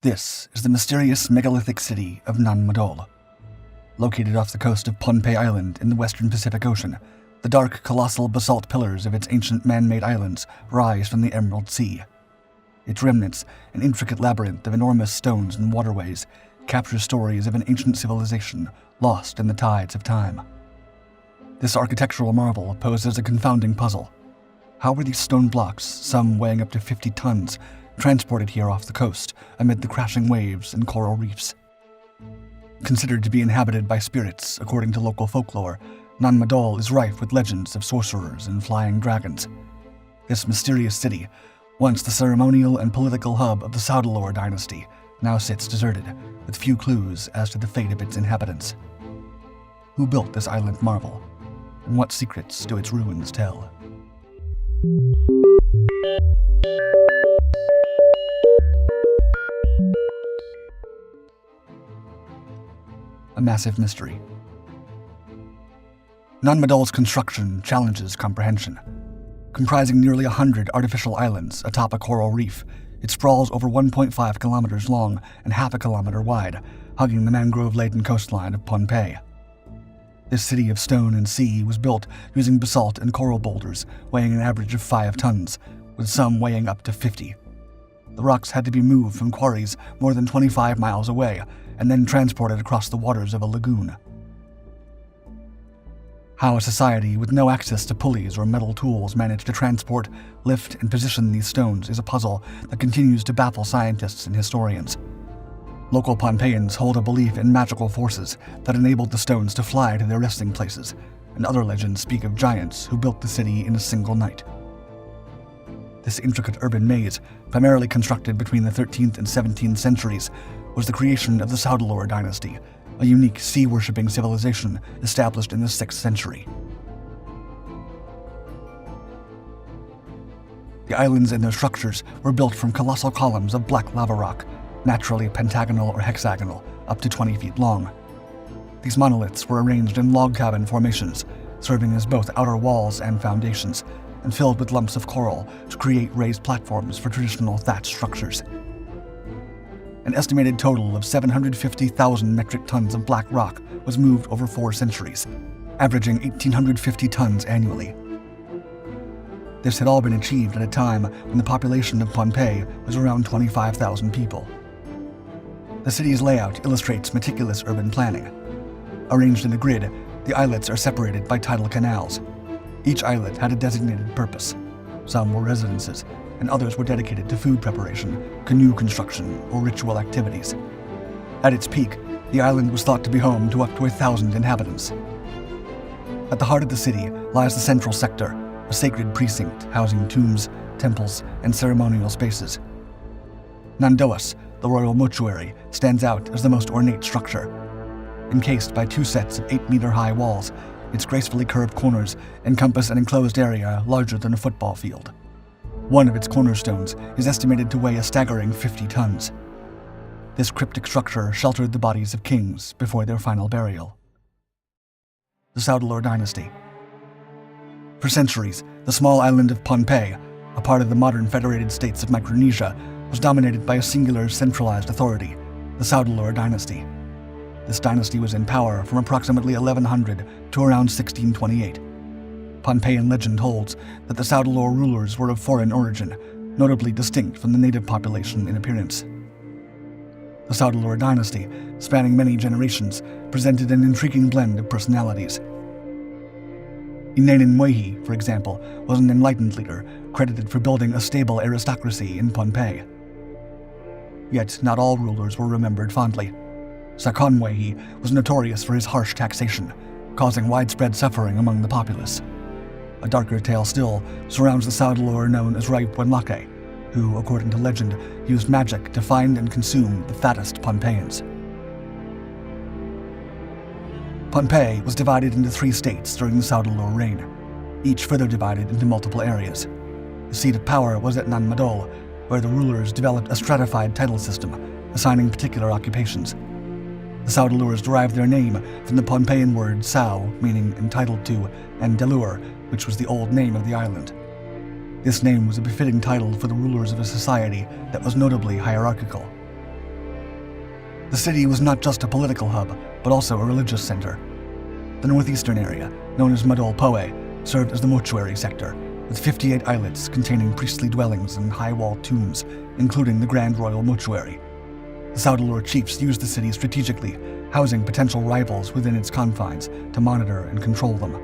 This is the mysterious megalithic city of Nan Madol. Located off the coast of Pohnpei Island in the western Pacific Ocean, the dark, colossal basalt pillars of its ancient man-made islands rise from the Emerald Sea. Its remnants, an intricate labyrinth of enormous stones and waterways, capture stories of an ancient civilization lost in the tides of time. This architectural marvel poses a confounding puzzle. How were these stone blocks, some weighing up to 50 tons, transported here off the coast amid the crashing waves and coral reefs? Considered to be inhabited by spirits, according to local folklore, Nan Madol is rife with legends of sorcerers and flying dragons. This mysterious city, once the ceremonial and political hub of the Saudalor dynasty, now sits deserted, with few clues as to the fate of its inhabitants. Who built this island marvel, and what secrets do its ruins tell? A massive mystery. Nan Madol's construction challenges comprehension. Comprising nearly 100 artificial islands atop a coral reef, it sprawls over 1.5 kilometers long and half a kilometer wide, hugging the mangrove-laden coastline of Pohnpei. This city of stone and sea was built using basalt and coral boulders weighing an average of 5 tons, with some weighing up to 50. The rocks had to be moved from quarries more than 25 miles away and then transported across the waters of a lagoon. How a society with no access to pulleys or metal tools managed to transport, lift, and position these stones is a puzzle that continues to baffle scientists and historians. Local Pohnpeians hold a belief in magical forces that enabled the stones to fly to their resting places, and other legends speak of giants who built the city in a single night. This intricate urban maze, primarily constructed between the 13th and 17th centuries, was the creation of the Saudalor dynasty, a unique sea-worshipping civilization established in the 6th century. The islands and their structures were built from colossal columns of black lava rock, naturally pentagonal or hexagonal, up to 20 feet long. These monoliths were arranged in log cabin formations, serving as both outer walls and foundations, and filled with lumps of coral to create raised platforms for traditional thatched structures. An estimated total of 750,000 metric tons of black rock was moved over 4 centuries, averaging 1,850 tons annually. This had all been achieved at a time when the population of Pohnpei was around 25,000 people. The city's layout illustrates meticulous urban planning. Arranged in a grid, the islets are separated by tidal canals. Each islet had a designated purpose. Some were residences, and others were dedicated to food preparation, canoe construction, or ritual activities. At its peak, the island was thought to be home to up to 1,000 inhabitants. At the heart of the city lies the central sector, a sacred precinct housing tombs, temples, and ceremonial spaces. Nandoas, the royal mortuary, stands out as the most ornate structure. Encased by 2 sets of 8-meter-high walls, its gracefully curved corners encompass an enclosed area larger than a football field. One of its cornerstones is estimated to weigh a staggering 50 tons. This cryptic structure sheltered the bodies of kings before their final burial. The Saudalor dynasty. For centuries, the small island of Pohnpei, a part of the modern federated states of Micronesia, was dominated by a singular centralized authority, the Saudalor dynasty. This dynasty was in power from approximately 1100 to around 1628. Pohnpeian legend holds that the Saudalor rulers were of foreign origin, notably distinct from the native population in appearance. The Saudalor dynasty, spanning many generations, presented an intriguing blend of personalities. Inanan Mwehi, for example, was an enlightened leader, credited for building a stable aristocracy in Pohnpei. Yet not all rulers were remembered fondly. Sakon Mwehi was notorious for his harsh taxation, causing widespread suffering among the populace. A darker tale still surrounds the Saudalor known as Rai Puanlake, who, according to legend, used magic to find and consume the fattest Pohnpeians. Pohnpei was divided into 3 states during the Saudalor reign, each further divided into multiple areas. The seat of power was at Nan Madol, where the rulers developed a stratified title system, assigning particular occupations. The Saudalors derived their name from the Pohnpeian word Sau, meaning entitled to, and Delur, which was the old name of the island. This name was a befitting title for the rulers of a society that was notably hierarchical. The city was not just a political hub, but also a religious center. The northeastern area, known as Madol Poe, served as the mortuary sector, with 58 islets containing priestly dwellings and high-walled tombs, including the Grand Royal Mortuary. The Saudalur chiefs used the city strategically, housing potential rivals within its confines to monitor and control them.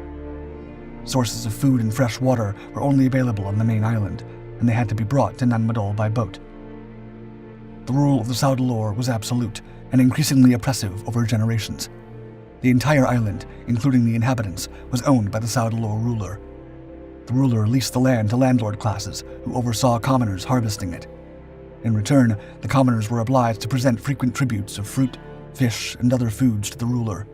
Sources of food and fresh water were only available on the main island, and they had to be brought to Nan Madol by boat. The rule of the Saudalur was absolute and increasingly oppressive over generations. The entire island, including the inhabitants, was owned by the Saudalur ruler. The ruler leased the land to landlord classes who oversaw commoners harvesting it. In return, the commoners were obliged to present frequent tributes of fruit, fish, and other foods to the ruler.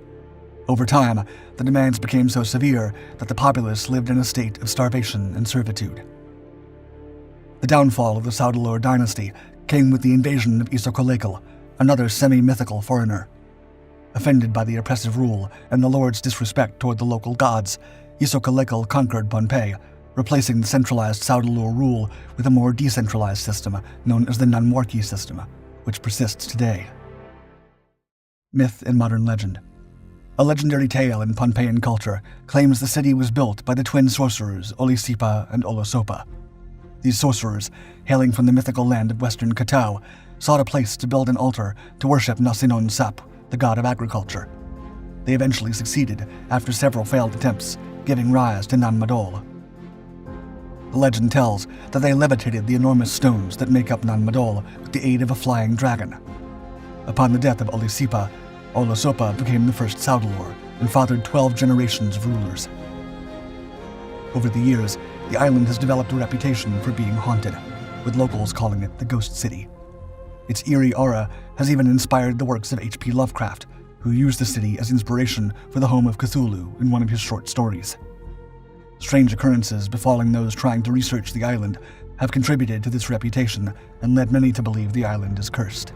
Over time, the demands became so severe that the populace lived in a state of starvation and servitude. The downfall of the Saudalur dynasty came with the invasion of Isokolekal, another semi-mythical foreigner. Offended by the oppressive rule and the lord's disrespect toward the local gods, Isokolekal conquered Pohnpei, replacing the centralized Saudalur rule with a more decentralized system known as the Nanwarki system, which persists today. Myth and modern legend. A legendary tale in Pohnpeian culture claims the city was built by the twin sorcerers Olisipa and Olosopa. These sorcerers, hailing from the mythical land of western Katau, sought a place to build an altar to worship Nasinon Sap, the god of agriculture. They eventually succeeded after several failed attempts, giving rise to Nan Madol. The legend tells that they levitated the enormous stones that make up Nan Madol with the aid of a flying dragon. Upon the death of Olisipa, Olosopa became the first Saudalur and fathered 12 generations of rulers. Over the years, the island has developed a reputation for being haunted, with locals calling it the Ghost City. Its eerie aura has even inspired the works of H.P. Lovecraft, who used the city as inspiration for the home of Cthulhu in one of his short stories. Strange occurrences befalling those trying to research the island have contributed to this reputation and led many to believe the island is cursed.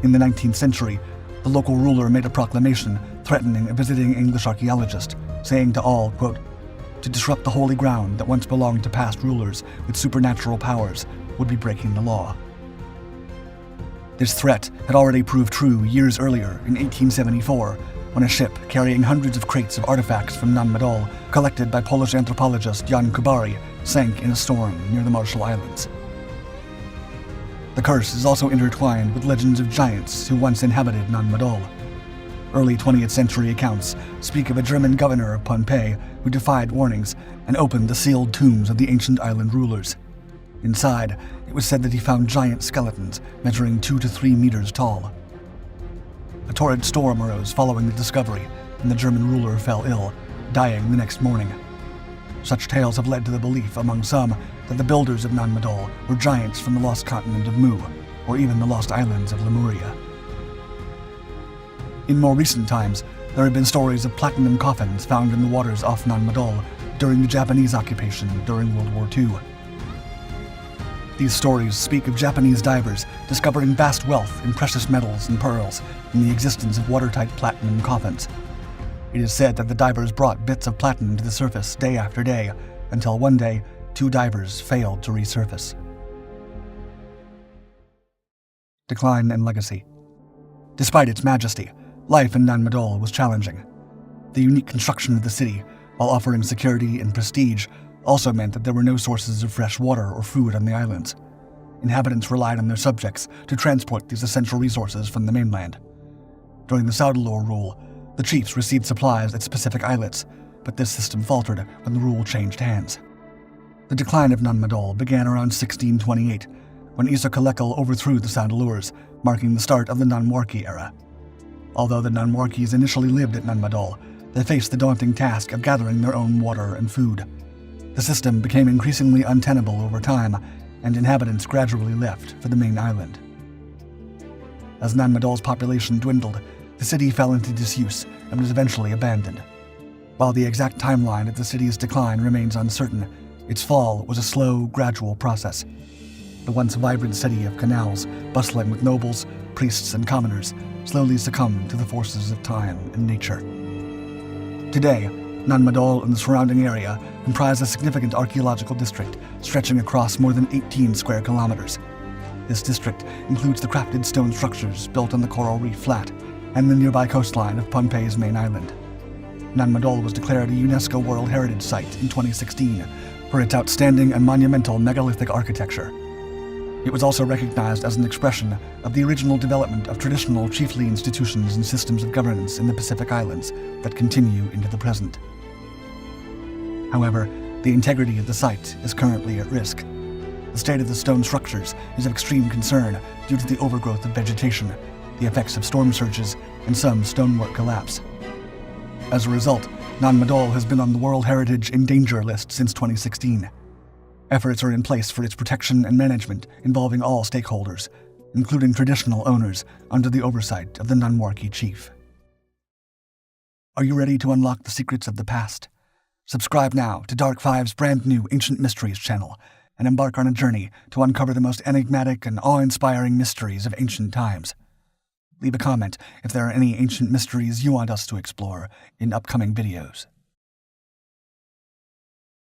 In the 19th century, the local ruler made a proclamation threatening a visiting English archaeologist, saying to all, quote, "To disrupt the holy ground that once belonged to past rulers with supernatural powers would be breaking the law." This threat had already proved true years earlier in 1874, when a ship carrying hundreds of crates of artifacts from Nan Madol, collected by Polish anthropologist Jan Kubary, sank in a storm near the Marshall Islands. The curse is also intertwined with legends of giants who once inhabited Nan Madol. Early 20th century accounts speak of a German governor of Pohnpei who defied warnings and opened the sealed tombs of the ancient island rulers. Inside, it was said that he found giant skeletons measuring 2 to 3 meters tall. A torrid storm arose following the discovery, and the German ruler fell ill, dying the next morning. Such tales have led to the belief among some that the builders of Nan Madol were giants from the lost continent of Mu, or even the lost islands of Lemuria. In more recent times, there have been stories of platinum coffins found in the waters off Nan Madol during the Japanese occupation during World War II. These stories speak of Japanese divers discovering vast wealth in precious metals and pearls and the existence of watertight platinum coffins. It is said that the divers brought bits of platinum to the surface day after day, until one day, 2 divers failed to resurface. Decline and legacy. Despite its majesty, life in Nan Madol was challenging. The unique construction of the city, while offering security and prestige, also meant that there were no sources of fresh water or food on the islands. Inhabitants relied on their subjects to transport these essential resources from the mainland. During the Saudalur rule, the chiefs received supplies at specific islets, but this system faltered when the rule changed hands. The decline of Nan Madol began around 1628, when Isokolekal overthrew the Saudalurs, marking the start of the Nanwarki era. Although the Nanwarkis initially lived at Nan Madol, they faced the daunting task of gathering their own water and food. The system became increasingly untenable over time, and inhabitants gradually left for the main island. As Nan Madol's population dwindled, the city fell into disuse and was eventually abandoned. While the exact timeline of the city's decline remains uncertain, its fall was a slow, gradual process. The once vibrant city of canals, bustling with nobles, priests, and commoners, slowly succumbed to the forces of time and nature. Today, Nan Madol and the surrounding area comprise a significant archaeological district stretching across more than 18 square kilometers. This district includes the crafted stone structures built on the coral reef flat and the nearby coastline of Pohnpei's main island. Nan Madol was declared a UNESCO World Heritage Site in 2016 for its outstanding and monumental megalithic architecture. It was also recognized as an expression of the original development of traditional chiefly institutions and systems of governance in the Pacific Islands that continue into the present. However, the integrity of the site is currently at risk. The state of the stone structures is of extreme concern due to the overgrowth of vegetation, the effects of storm surges, and some stonework collapse. As a result, Nan Madol has been on the World Heritage in Danger list since 2016. Efforts are in place for its protection and management involving all stakeholders, including traditional owners, under the oversight of the Nunwarki chief. Are you ready to unlock the secrets of the past? Subscribe now to Dark Five's brand new Ancient Mysteries channel and embark on a journey to uncover the most enigmatic and awe-inspiring mysteries of ancient times. Leave a comment if there are any ancient mysteries you want us to explore in upcoming videos.